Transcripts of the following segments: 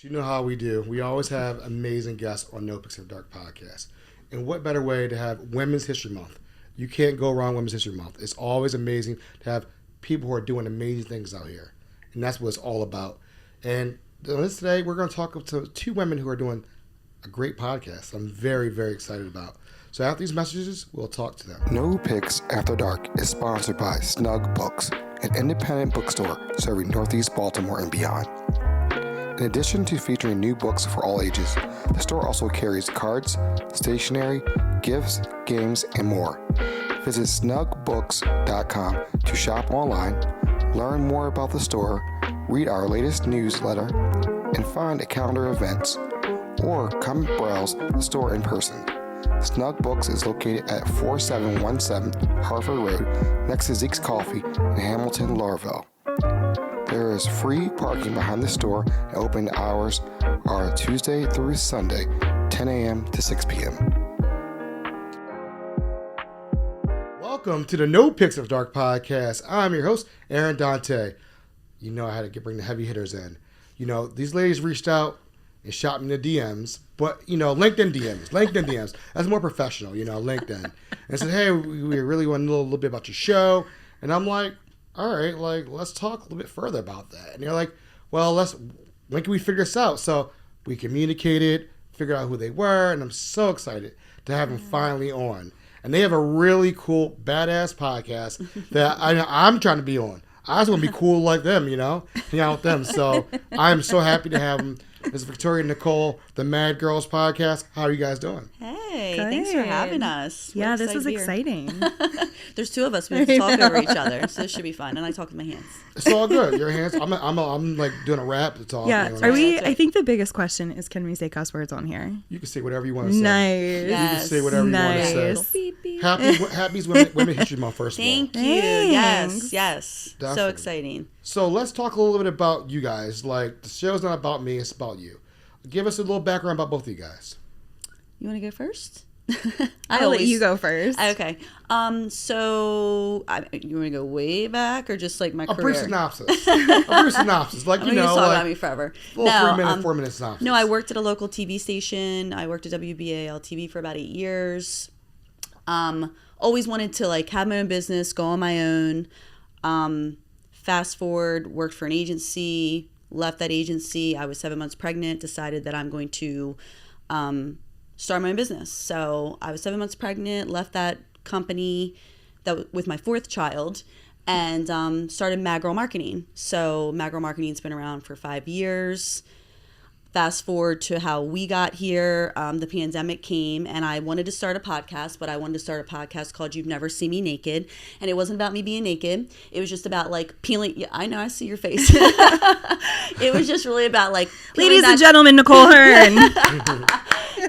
You know how we do. We always have amazing guests on NoPixAfterDark podcast. And what better way to have Women's History Month? You can't go wrong Women's History Month. It's always amazing to have people who are doing amazing things out here. And that's what it's all about. And today, we're going to talk to two women who are doing a great podcast I'm very, very excited about. So after these messages, we'll talk to them. No Picks After Dark is sponsored by Snug Books, an independent bookstore serving Northeast Baltimore and beyond. In addition to featuring new books for all ages, the store also carries cards, stationery, gifts, games, and more. Visit snugbooks.com to shop online, learn more about the store, read our latest newsletter, and find a calendar of events, or come browse the store in person. Snug Books is located at 4717 Harford Road, next to Zeke's Coffee in Hamilton, Laurelville. There is free parking behind the store, and opening hours are Tuesday through Sunday, 10 a.m. to 6 p.m. Welcome to the No Picks of Dark podcast. I'm your host, Aaron Dante. You know I had to bring the heavy hitters in. You know, these ladies reached out and shot me the DMs, but, you know, LinkedIn DMs. That's more professional, you know, LinkedIn. And said, hey, we really want to know a little bit about your show. And I'm like, all right, like, let's talk a little bit further about that. And you're like, well, when can we figure this out? So we communicated, figured out who they were, and I'm so excited to have them finally on. And they have a really cool, badass podcast that I'm trying to be on. I just want to be cool like them, you know, hang out with them. So I'm so happy to have them. This is Victoria and Nicole, the Mad Girls podcast. How are you guys doing? Hey, Good. Thanks for having us. Yeah, this is exciting. There's two of us. We have to talk over each other, so this should be fun. And I talk with my hands. It's all good. Your hands. I'm like doing a rap to talk. Yeah, are we? I think the biggest question is, can we say cuss words on here? You can say whatever you want to say. Nice. You can say whatever you want to say. Beep, beep. Happy's Women History Month, first of all. Thank you. Thanks. Yes. Definitely. So exciting. So let's talk a little bit about you guys. Like, the show's not about me, it's about you. Give us a little background about both of you guys. You want to go first? I'll let you go first. Okay. So you want to go way back or just like my career? A brief synopsis. Like, you know, talk like about me forever. Little 4-minute synopsis. No, I worked at a local TV station. I worked at WBAL-TV for about 8 years. Always wanted to like have my own business, go on my own. Fast forward, worked for an agency, left that agency. I was 7 months pregnant, decided that I'm going to start my own business. So I was 7 months pregnant, left that company with my fourth child, and started Mad Girl Marketing. So Mad Girl Marketing's been around for 5 years. Fast forward to how we got here, the pandemic came, and I wanted to start a podcast, but I wanted to start a podcast called You've Never Seen Me Naked, and it wasn't about me being naked. It was just about, like, peeling. Yeah, I know, I see your face. It was just really about, like, ladies and gentlemen, Nicole Hearn.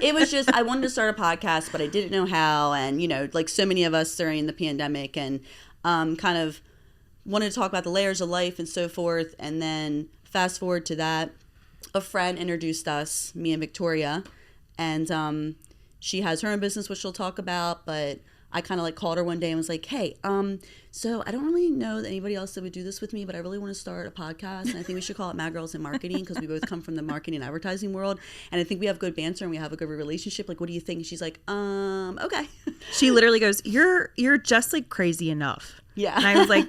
It was just, I wanted to start a podcast, but I didn't know how, and, you know, like so many of us during the pandemic, and kind of wanted to talk about the layers of life and so forth, and then fast forward to that. A friend introduced us, me and Victoria, and she has her own business, which she'll talk about, but I kind of like called her one day and was like, hey, so I don't really know that anybody else that would do this with me, but I really want to start a podcast, and I think we should call it Mad Girls in Marketing because we both come from the marketing and advertising world, and I think we have good banter and we have a good relationship. Like, what do you think? And she's like, okay. She literally goes, you're just like crazy enough. Yeah. And I was like,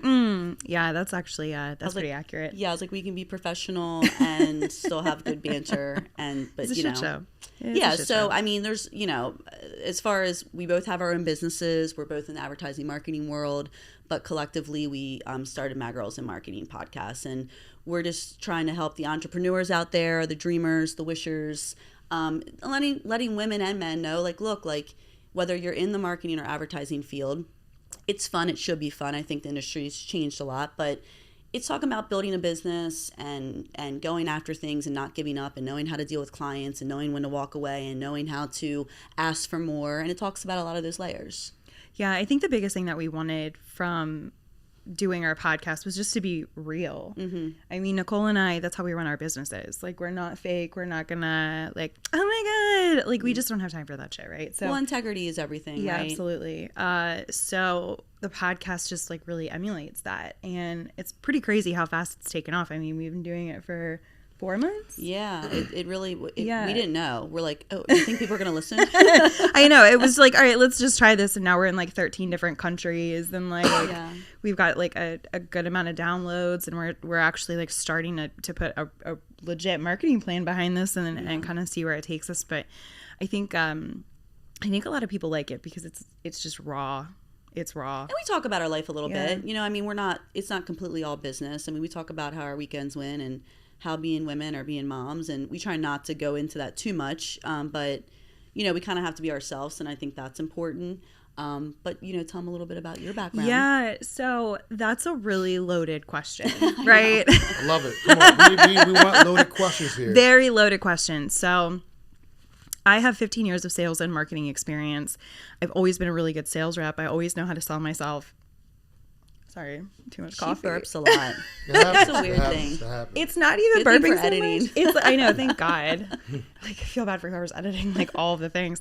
yeah, that's actually, that's pretty like, accurate. Yeah, I was like, we can be professional and still have good banter. But it's a shit show. Yeah, so, I mean, there's, you know, as far as we both have our own businesses, we're both in the advertising marketing world, but collectively we started Mad Girls in Marketing podcast. And we're just trying to help the entrepreneurs out there, the dreamers, the wishers, letting women and men know, like, look, like, whether you're in the marketing or advertising field, it's fun. It should be fun. I think the industry's changed a lot, but it's talking about building a business and going after things and not giving up and knowing how to deal with clients and knowing when to walk away and knowing how to ask for more. And it talks about a lot of those layers. Yeah, I think the biggest thing that we wanted from doing our podcast was just to be real. Mm-hmm. I mean, Nicole and I, that's how we run our businesses. Like, we're not fake. We're not gonna like, oh my God, like we just don't have time for that shit, right? So, well, integrity is everything, yeah, right? Absolutely. So the podcast just like really emulates that, and it's pretty crazy how fast it's taken off. I mean, we've been doing it for 4 months. Yeah, it really. Yeah. We didn't know. We're like, oh, you think people are gonna listen? I know, it was like, all right, let's just try this, and now we're in like 13 different countries, and like we've got like a good amount of downloads, and we're actually like starting to put a legit marketing plan behind this, and kind of see where it takes us. But I think a lot of people like it because it's just raw. It's raw. And we talk about our life a little bit. You know, I mean, it's not completely all business. I mean, we talk about how our weekends went and how being women or being moms, and we try not to go into that too much. But, you know, we kind of have to be ourselves, and I think that's important. But, you know, tell them a little bit about your background. Yeah, so that's a really loaded question, right? I love it. Come on, we want loaded questions here. Very loaded question. So I have 15 years of sales and marketing experience. I've always been a really good sales rep. I always know how to sell myself. Sorry, too much coffee. She burps a lot. It's a weird thing. It's not even Good burping for editing. so much. I know, thank God. Like, I feel bad for whoever's editing like all of the things.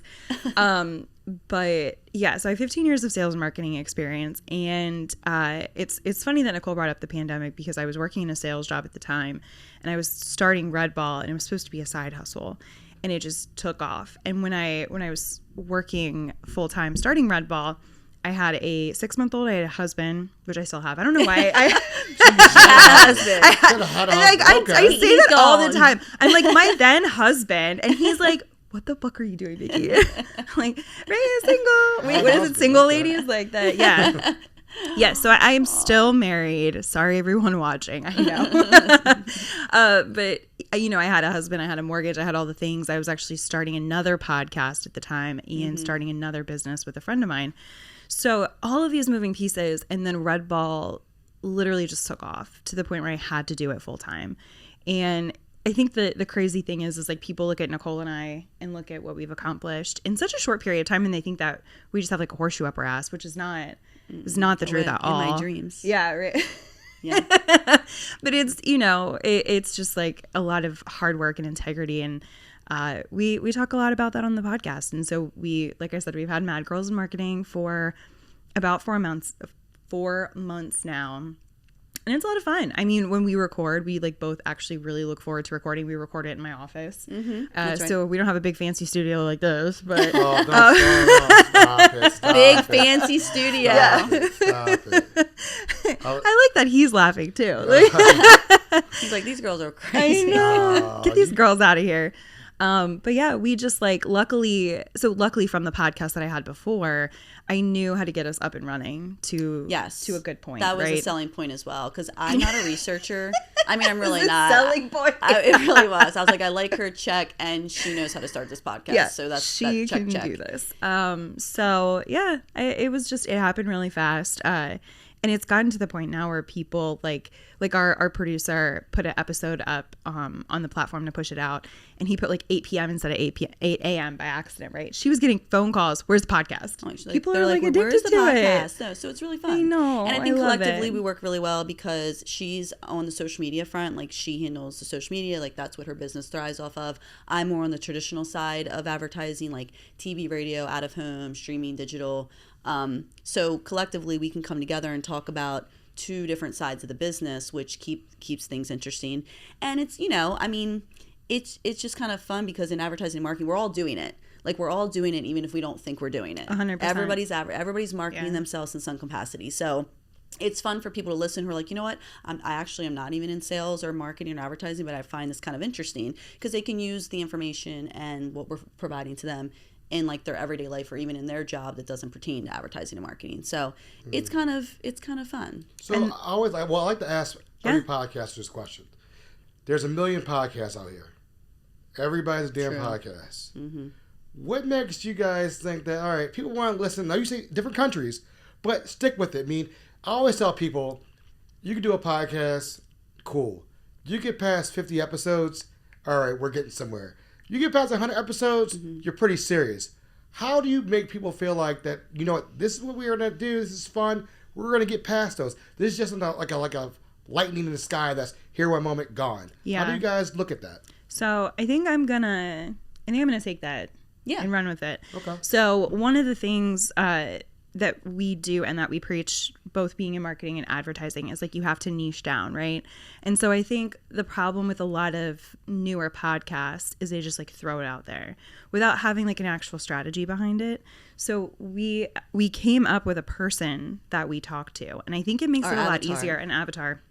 But yeah, so I have 15 years of sales and marketing experience, and it's funny that Nicole brought up the pandemic because I was working in a sales job at the time, and I was starting Red Ball, and it was supposed to be a side hustle. And it just took off. And when I was working full time starting Red Ball, I had a 6-month-old. I had a husband, which I still have. I don't know why. I say that all the time. I'm like, my then husband, and he's like, what the fuck are you doing, Vicky? I'm like, Ray is single. Wait, what is it? Single ladies like that? Yeah. Yeah, so I am still married. Sorry, everyone watching. I know. But, you know, I had a husband, I had a mortgage, I had all the things. I was actually starting another podcast at the time and starting another business with a friend of mine. So all of these moving pieces, and then Red Ball literally just took off to the point where I had to do it full time. And I think the crazy thing is like people look at Nicole and I and look at what we've accomplished in such a short period of time, and they think that we just have like a horseshoe up our ass, which is not the truth at all. In my dreams. Yeah, right. Yeah. But it's, you know, it's just like a lot of hard work and integrity, and we talk a lot about that on the podcast. And so we, like I said, we've had Mad Girls in Marketing for about 4 months now. And it's a lot of fun. I mean, when we record, we like both actually really look forward to recording. We record it in my office. Right. So we don't have a big fancy studio like this, but Stop it. Big fancy studio. Stop it. I like that he's laughing too. He's like, these girls are crazy. I know. Get these girls out of here. But yeah, we just like luckily from the podcast that I had before, I knew how to get us up and running to a good point. That was right? a selling point as well, because I'm not a researcher. I mean, I'm really not. Selling point. It really was. I was like, I like her, check, and she knows how to start this podcast. Yeah, so that's she that check. can do this. So yeah, it happened really fast. And it's gotten to the point now where people like our producer put an episode up on the platform to push it out, and he put like 8 p.m. instead of 8 a.m. by accident, right? She was getting phone calls. Where's the podcast? People are like addicted to it. No, so it's really fun. I know. And I think collectively it. we work really well because she's on the social media front. Like she handles the social media. Like that's what her business thrives off of. I'm more on the traditional side of advertising, like TV, radio, out of home, streaming, digital. So collectively we can come together and talk about 2 different sides of the business, which keeps things interesting. And it's, you know, I mean, it's just kind of fun because in advertising and marketing, we're all doing it. Like we're all doing it, even if we don't think we're doing it. 100%. Everybody's marketing themselves in some capacity. So it's fun for people to listen who are like, you know what, I actually am not even in sales or marketing or advertising, but I find this kind of interesting because they can use the information and what we're providing to them in like their everyday life or even in their job that doesn't pertain to advertising and marketing. So it's kind of fun. So I like to ask every podcaster this question. There's a million podcasts out here. Everybody's a damn podcast. Mm-hmm. What makes you guys think that, all right, people want to listen? Now you say different countries, but stick with it. I mean, I always tell people, you can do a podcast, cool. You get past 50 episodes, all right, we're getting somewhere. You get past 100 episodes, you're pretty serious. How do you make people feel like that, you know what, this is what we're going to do, this is fun, we're going to get past those. This is just not like a lightning in the sky that's here one moment, gone. Yeah. How do you guys look at that? So I think I'm gonna take that and run with it. Okay. So one of the things that we do and that we preach, both being in marketing and advertising, is like you have to niche down, right? And so I think the problem with a lot of newer podcasts is they just like throw it out there without having like an actual strategy behind it. So we came up with a person that we talk to, and I think it makes it a lot easier. An avatar.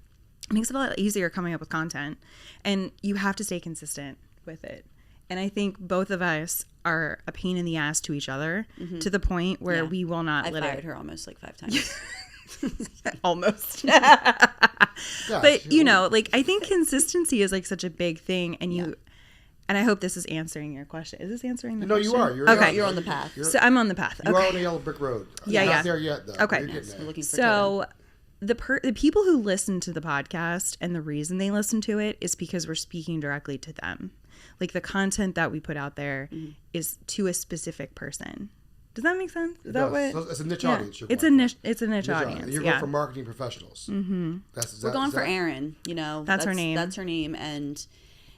It makes it a lot easier coming up with content, and you have to stay consistent with it. And I think both of us are a pain in the ass to each other to the point where we will not let it. I fired her almost like 5 times. Almost. Gosh, But, you know, like I think consistency is like such a big thing. And and I hope this is answering your question. Is this answering the question? No, you are. You're on the path. So I'm on the path. You are on the yellow brick road. Yeah, You're not there yet, though. Okay. You're getting there. We're looking for So the people who listen to the podcast, and the reason they listen to it is because we're speaking directly to them. Like the content that we put out there is to a specific person. Does that make sense? Is that what? So it's a niche audience. It's a niche. It's a niche audience. You're going for marketing professionals. Mm-hmm. We're going for Erin. You know, that's her name. That's her name, and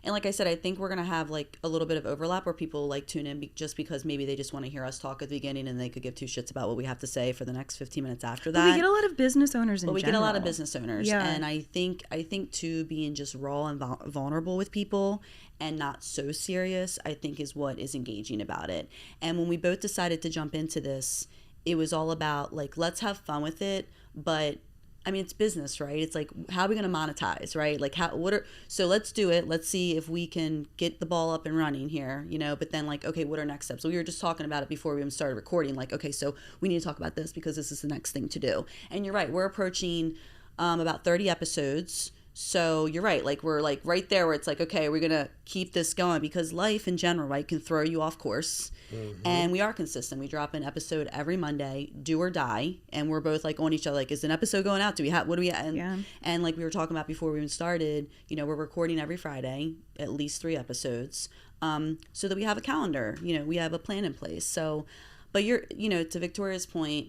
like I said, I think we're gonna have like a little bit of overlap where people like tune in just because maybe they just want to hear us talk at the beginning and they could give 2 shits about what we have to say for the next 15 minutes after that. But we get a lot of business owners in general. We get a lot of business owners, and I think too, being just raw and vulnerable with people and not so serious, I think is what is engaging about it. And when we both decided to jump into this, it was all about like, let's have fun with it, but I mean, it's business, right? It's like, how are we going to monetize, right? Like, so let's do it. Let's see if we can get the ball up and running here, you know, but then like, okay, what are next steps? So we were just talking about it before we even started recording. Like, okay, so we need to talk about this because this is the next thing to do. And you're right. We're approaching about 30 episodes. So you're right. Like, we're like right there where it's like, okay, we're going to keep this going because life in general, right, can throw you off course. Mm-hmm. And we are consistent. We drop an episode every Monday, do or die. And we're both like on each other, like, is an episode going out? What do we have? And like we were talking about before we even started, you know, we're recording every Friday, at least 3 episodes, so that we have a calendar, you know, we have a plan in place. So, but to Victoria's point,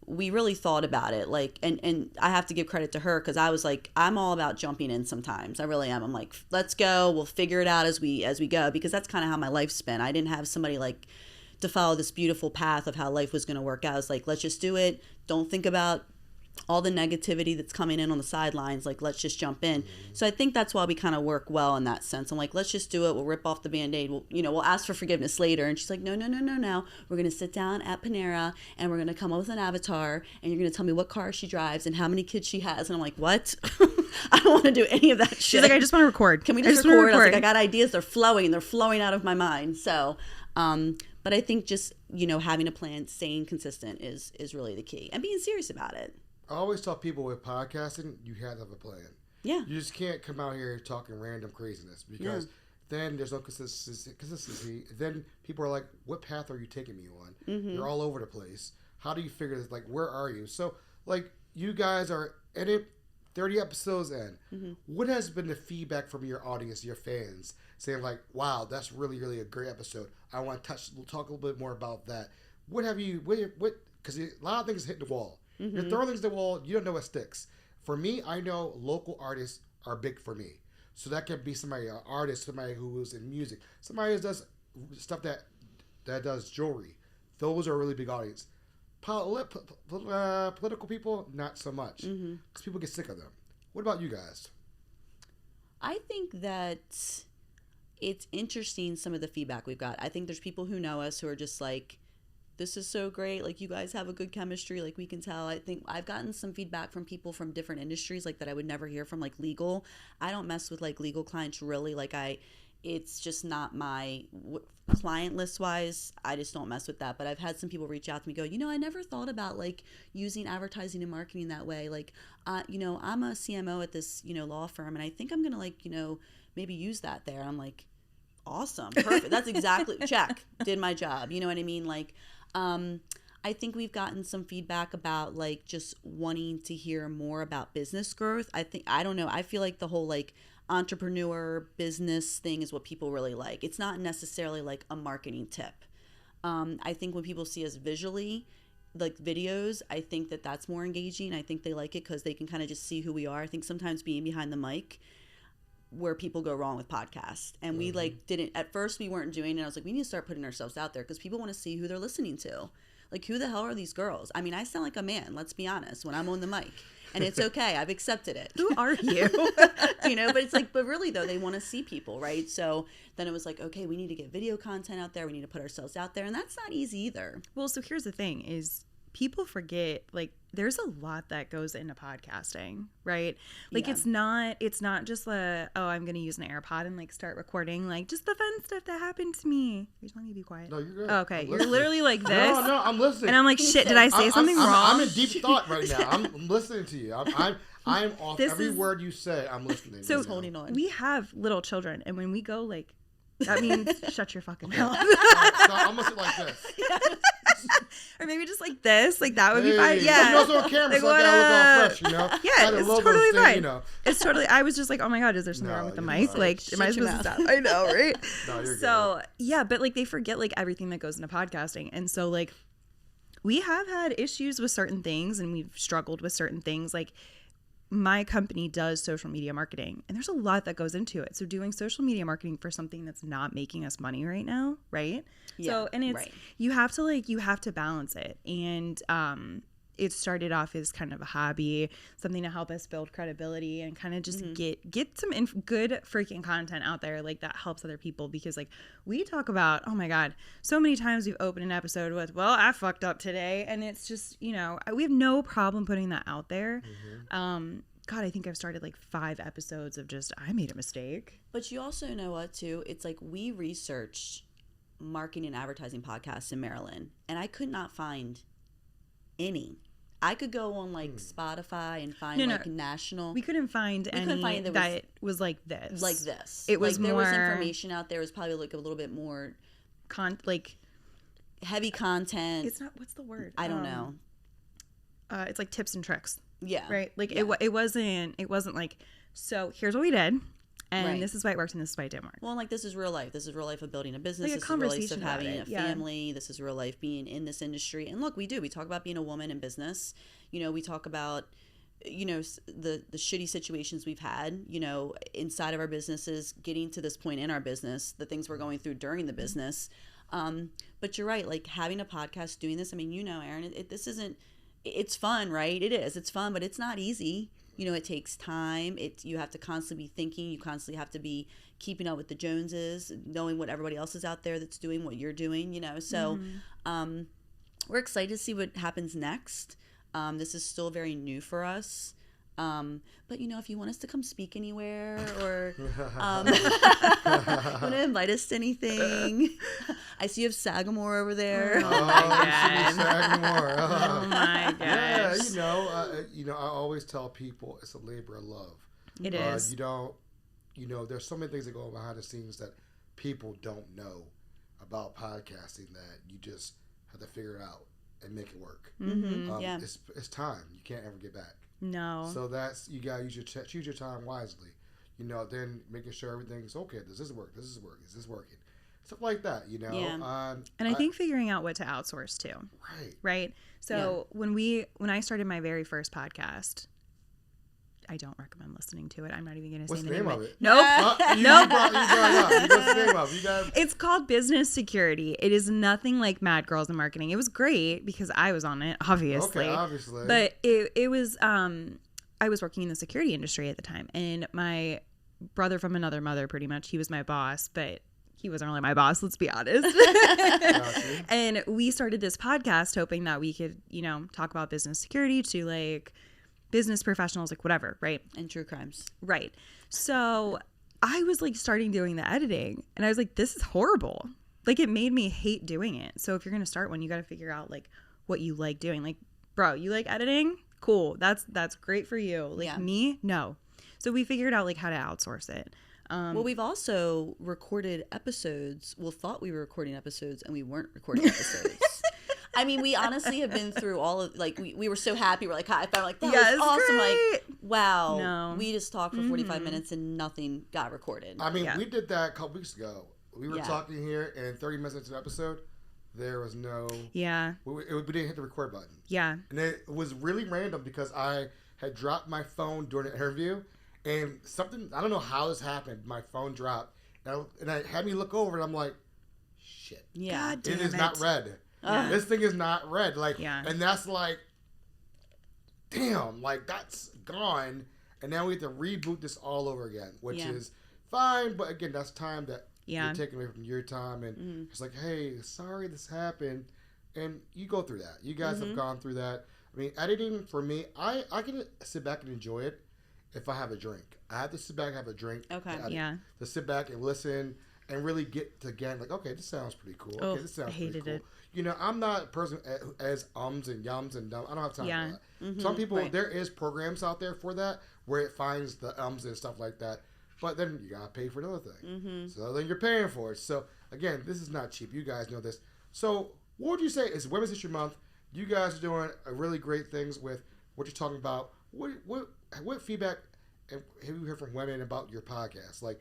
we really thought about it, like, and I have to give credit to her because I was like, I'm all about jumping in sometimes. I really am. I'm like, let's go. We'll figure it out as we go, because that's kind of how my life's been. I didn't have somebody like to follow this beautiful path of how life was going to work out. I was like, let's just do it. Don't think about all the negativity that's coming in on the sidelines. Like, let's just jump in. So I think that's why we kind of work well in that sense. I'm like, let's just do it. We'll rip off the Band-Aid. We'll ask for forgiveness later. And she's like, no. We're going to sit down at Panera and we're going to come up with an avatar and you're going to tell me what car she drives and how many kids she has. And I'm like, what? I don't want to do any of that shit. She's like, I just want to record. Can we just record? I was like, I got ideas. They're flowing out of my mind. So, but I think just, having a plan, staying consistent is really the key, and being serious about it. I always tell people with podcasting, you have to have a plan. Yeah. You just can't come out here talking random craziness because then there's no consistency. Then people are like, what path are you taking me on? Mm-hmm. You're all over the place. How do you figure this? Like, where are you? So, like, you guys are at it 30 episodes in. Mm-hmm. What has been the feedback from your audience, your fans, saying like, wow, that's really, really a great episode. I want to talk a little bit more about that. What have you, because a lot of things hit the wall. Mm-hmm. You're throwing things at the wall, you don't know what sticks. For me, I know local artists are big for me. So that could be somebody, an artist, somebody who is in music, somebody who does stuff that does jewelry. Those are a really big audience. Political people, not so much. Because people get sick of them. What about you guys? I think that it's interesting, some of the feedback we've got. I think there's people who know us who are just like, this is so great. Like, you guys have a good chemistry. Like, we can tell. I think I've gotten some feedback from people from different industries, like, that I would never hear from, like, legal. I don't mess with, like, legal clients, really. Like, it's just not my client list wise. I just don't mess with that. But I've had some people reach out to me, go, I never thought about, like, using advertising and marketing that way. Like, I'm a CMO at this, law firm, and I think I'm going to, like, maybe use that there. I'm like, awesome. Perfect. That's exactly, check. Did my job. You know what I mean? Like, I think we've gotten some feedback about, like, just wanting to hear more about business growth. I don't know. I feel like the whole, like, entrepreneur business thing is what people really like. It's not necessarily like a marketing tip. I think when people see us visually, like videos, I think that's more engaging. I think they like it because they can kind of just see who we are. I think sometimes being behind the mic, where people go wrong with podcasts, and we like didn't at first, we weren't doing it. I was like, we need to start putting ourselves out there because people want to see who they're listening to. Like, who the hell are these girls? I mean, I sound like a man, let's be honest, when I'm on the mic. And it's okay. I've accepted it. Who are you? But it's like, but really though, they want to see people, right? So then it was like, okay, we need to get video content out there. We need to put ourselves out there. And that's not easy either. Well, so here's the thing is people forget, like, there's a lot that goes into podcasting, right? Like, it's not just I'm going to use an AirPod and like start recording, like, just the fun stuff that happened to me. Are you telling me to be quiet? No, you're good. Oh, okay. You're literally like this. No, I'm listening. And I'm like, shit, did I say something wrong? I'm in deep thought right now. I'm listening to you. I'm off every word you say. I'm listening. So right holding on. We have little children, and when we go, like, that means shut your fucking mouth. So I'm gonna sit like this. Or maybe just like this, like that would be Hey, fine. Yeah. I'm also on camera, Like, so I gotta look all fresh, you know? Yeah, it's totally thing, fine. you know. It's totally. I was just like, oh my god, is there something No, wrong with the you're mic? fine. Like, am I Shut your supposed to mouth. stop? I know, right? No, you're So yeah, but like they forget like everything that goes into podcasting, and so like we have had issues with certain things, and we've struggled with certain things. Like, my company does social media marketing, and there's a lot that goes into it. So doing social media marketing for something that's not making us money right now, right? Yeah, so, and it's right. you have to balance it. And it started off as kind of a hobby, something to help us build credibility and kind of just get some good freaking content out there, like, that helps other people. Because like we talk about, oh my god, so many times we've opened an episode with, well, I fucked up today, and it's just, we have no problem putting that out there. God, I think I've started like 5 episodes of just, I made a mistake. But you also know what too? It's like, we researched marketing and advertising podcasts in Maryland, and I could not find any. I could go on like Spotify and find national. We couldn't find any that was like this. Like this. It was like, more. There was information out there. It was probably like a little bit more heavy content. It's not. What's the word? I don't know. It's like tips and tricks. Yeah. Right. Like it wasn't like, so here's what we did, and Right. this is why it worked, and this is why it didn't work. Well, like, this is real life. This is real life of building a business. Like a this is real life conversation of about having it. a Yeah. family. This is real life being in this industry. And look, we talk about being a woman in business. We talk about, the shitty situations we've had, inside of our businesses, getting to this point in our business, the things we're going through during the business. But you're right. Like, having a podcast, doing this, I mean, Aaron, this isn't, it's fun, right? It is. It's fun, but it's not easy. It takes time. You have to constantly be thinking. You constantly have to be keeping up with the Joneses, knowing what everybody else is out there that's doing what you're doing, So we're excited to see what happens next. This is still very new for us. But, if you want us to come speak anywhere, or want to invite us to anything, I see you have Sagamore over there. Oh my Sagamore. Oh my gosh. Yeah, I always tell people it's a labor of love. It is. There's so many things that go on behind the scenes that people don't know about podcasting that you just have to figure it out and make it work. Yeah. It's time. You can't ever get back. No. So that's, you gotta choose your time wisely. Then making sure everything's okay. Does this work? Does this work? Is this working? Stuff like that. Yeah. And I think figuring out what to outsource to. Right. So when I started my very first podcast, I don't recommend listening to it. I'm not even going to say the name of it. Nope. You brought it up. What's the name of it? It's called Business Security. It is nothing like Mad Girls in Marketing. It was great because I was on it, obviously. Okay, obviously. But it was, I was working in the security industry at the time, and my brother from another mother, pretty much, he was my boss, but he wasn't really my boss, let's be honest. And we started this podcast hoping that we could, talk about business security to like business professionals, like whatever, right? And true crimes. Right. So I was like starting doing the editing, and I was like, this is horrible. Like, it made me hate doing it. So if you're going to start one, you got to figure out like what you like doing. Like, bro, you like editing? Cool. That's great for you. Like, me? No. So we figured out like how to outsource it. Well, we've also recorded episodes. Well, thought we were recording episodes, and we weren't recording episodes. I mean, we honestly have been through all of, like, we were so happy. We're like, high five, like, that was awesome. Great. Like, wow. We just talked for 45 minutes and nothing got recorded. I mean, we did that a couple weeks ago. We were talking here, and 30 minutes into the episode, there was no... Yeah. We didn't hit the record button. Yeah. And it was really random because I had dropped my phone during the interview, and something, I don't know how this happened, my phone dropped, and it had me look over, and I'm like, shit. Yeah. God damn it is not red. This thing is not red. Like, Yeah. and that's like, damn, like that's gone. And now we have to reboot this all over again, which is fine. But again, that's time that you're taking away from your time. And it's like, hey, sorry this happened. And you go through that. You guys have gone through that. I mean, editing for me, I can sit back and enjoy it if I have a drink. I have to sit back and have a drink. Okay. To sit back and listen and really get to, again, like, okay, this sounds pretty cool. Okay, this sounds pretty cool. You know, I'm not a person who has ums and yums and dumb. I don't have time for that. Some people, there is programs out there for that where it finds the ums and stuff like that. But then you got to pay for another thing. So then you're paying for it. So, again, this is not cheap. You guys know this. So, what would you say is Women's History Month? You guys are doing really great things with what you're talking about. What feedback have you heard from women about your podcast? Like,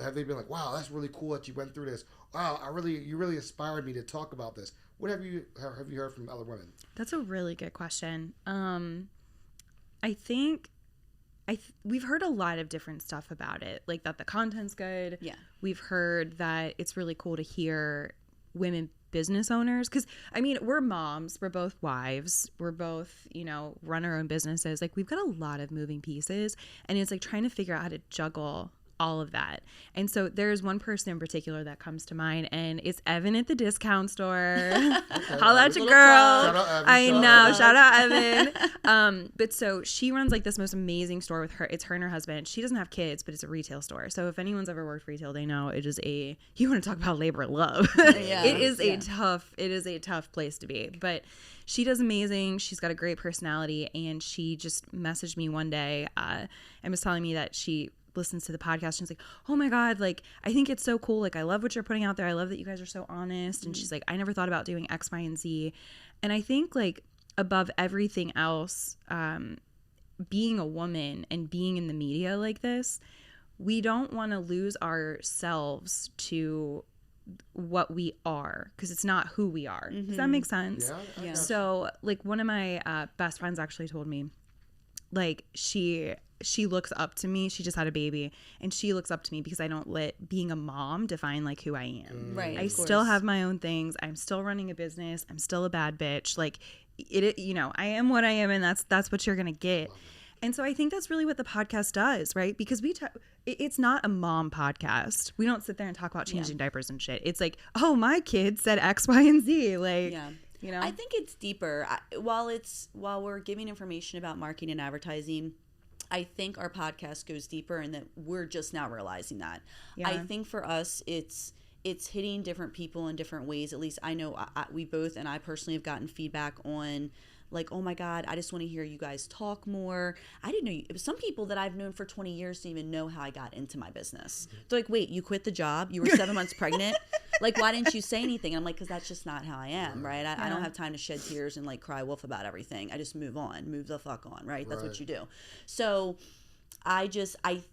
have they been like, "Wow, that's really cool that you went through this. Wow, you really inspired me to talk about this." What have you heard from other women? That's a really good question. I think we've heard a lot of different stuff about it, like that the content's good. Yeah, we've heard that it's really cool to hear women business owners, because I mean, we're moms, we're both wives, we're both, run our own businesses. Like, we've got a lot of moving pieces, and it's like trying to figure out how to juggle all of that. And so there's one person in particular that comes to mind, and it's Evan at the discount store. Holla at your girl. Shout out Evan. I know. Shout out Evan. But so she runs like this most amazing store with her. It's her and her husband. She doesn't have kids, but it's a retail store. So if anyone's ever worked retail, they know it is you want to talk about labor of love. It is a tough place to be. But she does amazing. She's got a great personality, and she just messaged me one day and was telling me that she listens to the podcast, and she's like, "Oh my God, like, I think it's so cool. Like, I love what you're putting out there. I love that you guys are so honest." And she's like, "I never thought about doing X, Y, and Z." And I think, like, above everything else, being a woman and being in the media like this, we don't want to lose ourselves to what we are, because it's not who we are. Does that make sense? Yeah. So, like, one of my best friends actually told me, like, she looks up to me. She just had a baby, and she looks up to me because I don't let being a mom define like who I am. Right. I still have my own things. I'm still running a business. I'm still a bad bitch. Like, I am what I am, and that's what you're gonna get. And so I think that's really what the podcast does, right? Because it's not a mom podcast. We don't sit there and talk about changing diapers and shit. It's like, oh, my kid said X, Y, and Z. Like, I think it's deeper. While we're giving information about marketing and advertising, I think our podcast goes deeper, and that we're just now realizing that. Yeah. I think for us, it's hitting different people in different ways. At least I know we both, and I personally have gotten feedback on, like, oh my God, I just want to hear you guys talk more. I didn't know it was some people that I've known for 20 years didn't even know how I got into my business. They're like, wait, you quit the job? You were 7 months pregnant? Like, why didn't you say anything? And I'm like, because that's just not how I am, right? I don't have time to shed tears and, like, cry wolf about everything. I just move the fuck on, right? That's what you do. So I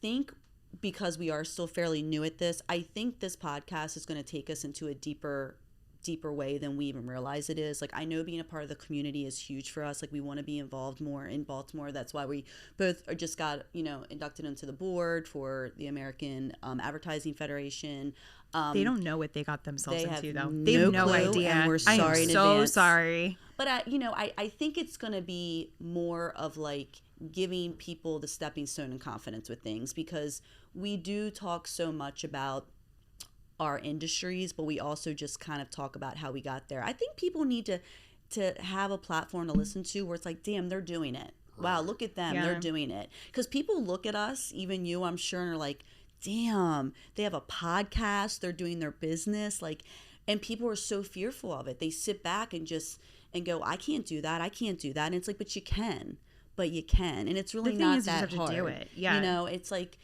think because we are still fairly new at this, I think this podcast is going to take us into a deeper way than we even realize it is. Like, I know being a part of the community is huge for us. Like, we want to be involved more in Baltimore. That's why we both just got inducted into the board for the American Advertising Federation. They don't know what they got themselves into, though. They have no idea. And we're sorry in advance. Sorry. But I think it's going to be more of, like, giving people the stepping stone and confidence with things, because we do talk so much about our industries, but we also just kind of talk about how we got there. I think people need to have a platform to listen to where it's like, damn, they're doing it. Wow, look at them. They're doing it. Because people look at us, even you, I'm sure, and are like, damn, they have a podcast, they're doing their business. Like, and people are so fearful of it. They sit back and go, I can't do that. And it's like, but you can. And it's really not that hard. To do it. Yeah. It's like,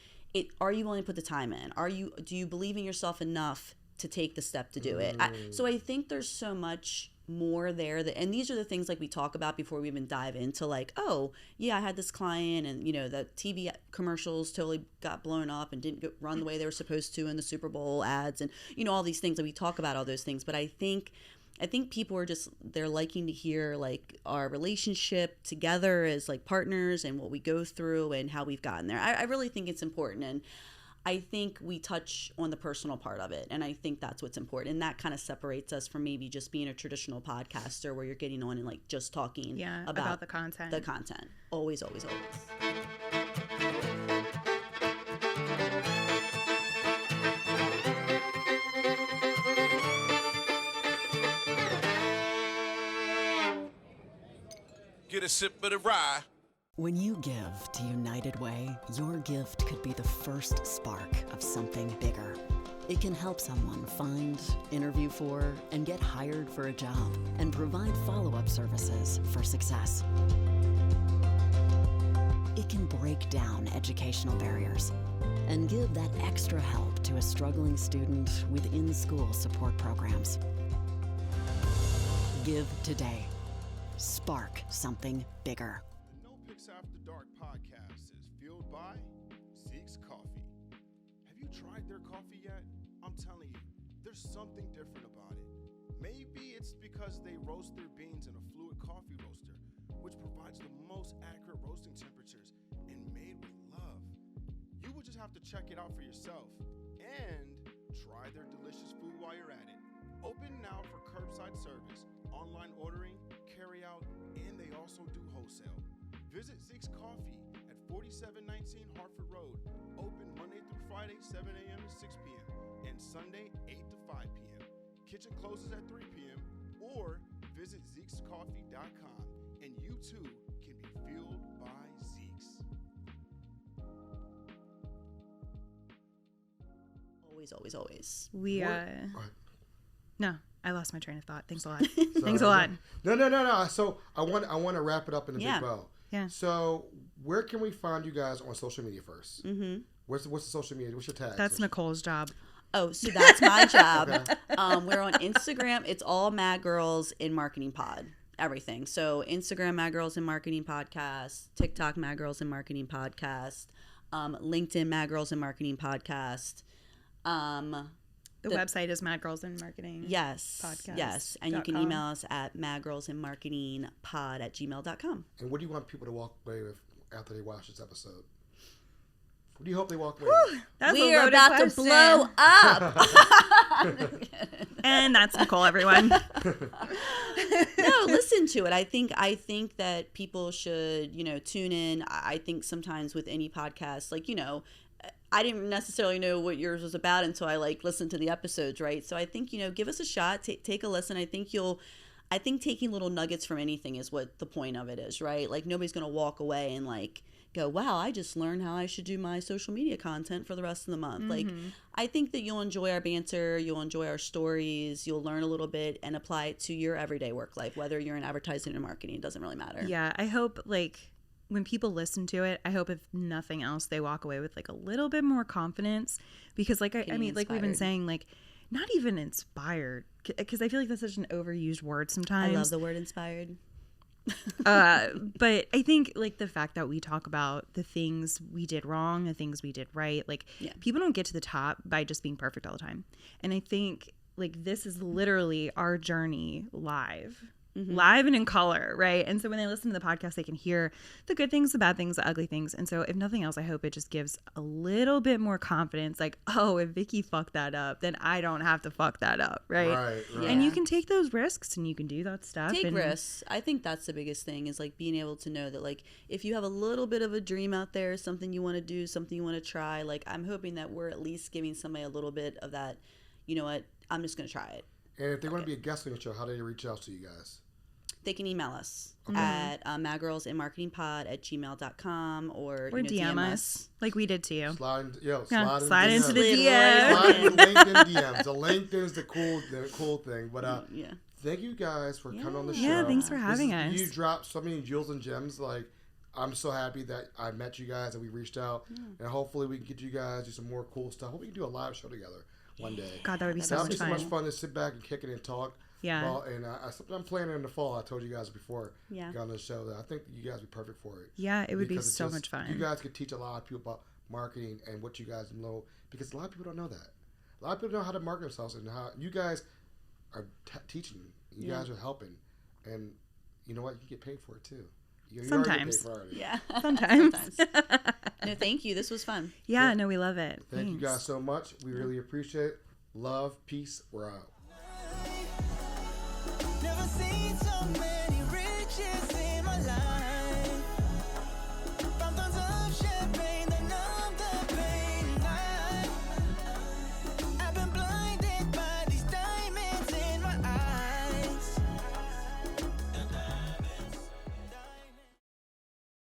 are you willing to put the time in? Do you believe in yourself enough to take the step to do it? So I think there's so much more there and these are the things, like, we talk about before we even dive into, like, oh yeah, I had this client, and the TV commercials totally got blown up and didn't run the way they were supposed to in the Super Bowl ads, and all these things. Like, we talk about all those things, but I think people are they're liking to hear, like, our relationship together as, like, partners, and what we go through and how we've gotten there. I really think it's important. And I think we touch on the personal part of it, and I think that's what's important, and that kind of separates us from maybe just being a traditional podcaster where you're getting on and like just talking about the content. The content. Always, always, always. Get a sip of the rye. When you give to United Way, your gift could be the first spark of something bigger. It can help someone find, interview for, and get hired for a job, and provide follow-up services for success. It can break down educational barriers and give that extra help to a struggling student with in-school support programs. Give today. Spark something bigger. The NoPixAfterDark podcast is fueled by Zeke's Coffee. Have you tried their coffee yet? I'm telling you, there's something different about it. Maybe it's because they roast their beans in a fluid coffee roaster, which provides the most accurate roasting temperatures and made with love. You will just have to check it out for yourself and try their delicious food while you're at it. Open now for curbside service, online ordering, carry out, and they also do wholesale. Visit Zeke's Coffee at 4719 Harford Road. Open Monday through Friday, 7 a.m. to 6 p.m. and Sunday, 8 to 5 p.m. Kitchen closes at 3 p.m. or visit Zeke'sCoffee.com and you too can be fueled by Zeke's. Always, always, always. No, I lost my train of thought. Thanks a lot. Thanks a lot. No. So I want to wrap it up in a big bow. Yeah. So where can we find you guys on social media first? Mm-hmm. What's the social media? What's your tag? That's Nicole's job. Oh, so that's my job. We're on Instagram. It's all Mad Girls in Marketing Pod. Everything. So Instagram, Mad Girls in Marketing Podcast. TikTok, Mad Girls in Marketing Podcast. LinkedIn, Mad Girls in Marketing Podcast. The website is Mad Girls in Marketing. Yes. Podcast. Yes. And you can email us at madgirlsinmarketingpod@gmail.com. And what do you want people to walk away with after they watch this episode? What do you hope they walk away with? We are about to blow up. And that's Nicole, everyone. No, listen to it. I think that people should, tune in. I think sometimes with any podcast, I didn't necessarily know what yours was about until I listened to the episodes, right? So I think, give us a shot, take a listen. I think taking little nuggets from anything is what the point of it is, right? Nobody's going to walk away and go, wow, I just learned how I should do my social media content for the rest of the month. Mm-hmm. I think that you'll enjoy our banter, you'll enjoy our stories, you'll learn a little bit and apply it to your everyday work life, whether you're in advertising or marketing, it doesn't really matter. Yeah, I hope when people listen to it, I hope if nothing else, they walk away with a little bit more confidence because I mean, we've been saying, not even inspired, because I feel like that's such an overused word sometimes. I love the word inspired. But I think the fact that we talk about the things we did wrong, the things we did right, people don't get to the top by just being perfect all the time. And I think this is literally our journey live. Mm-hmm. Live and in color, right? And so when they listen to the podcast, they can hear the good things, the bad things, the ugly things. And so if nothing else, I hope it just gives a little bit more confidence. Oh, if Vicky fucked that up, then I don't have to fuck that up, right? Right. Yeah. And you can take those risks and you can do that stuff. Take risks. I think that's the biggest thing is being able to know that if you have a little bit of a dream out there, something you want to do, something you want to try, I'm hoping that we're at least giving somebody a little bit of that, you know what, I'm just going to try it. And if they want to be a guest on your show, how do they reach out to you guys? They can email us at madgirlsinmarketingpod@gmail.com or DM us like we did to you. Slide into the DM. Slide into LinkedIn DMs. The LinkedIn is the cool thing. But thank you guys for coming on the show. Yeah, thanks for having us. You dropped so many jewels and gems. I'm so happy that I met you guys and we reached out. And hopefully we can get you guys do some more cool stuff. Hope we can do a live show together one day. God, that would be so much fun. That would be so much fun to sit back and kick it and talk. Yeah. Well, and I'm planning in the fall. I told you guys before got on the show that I think you guys would be perfect for it. Yeah, it would be so much fun. You guys could teach a lot of people about marketing and what you guys know, because a lot of people don't know that. A lot of people don't know how to market themselves, and how you guys are teaching. You guys are helping, and you know what? You get paid for it too. You already Sometimes. paid for it already. Yeah. Sometimes. No, thank you. This was fun. Yeah, no, we love it. Thank you Thanks. guys so much. We really appreciate it. Love, peace. We're out. Never seen so many riches in my life.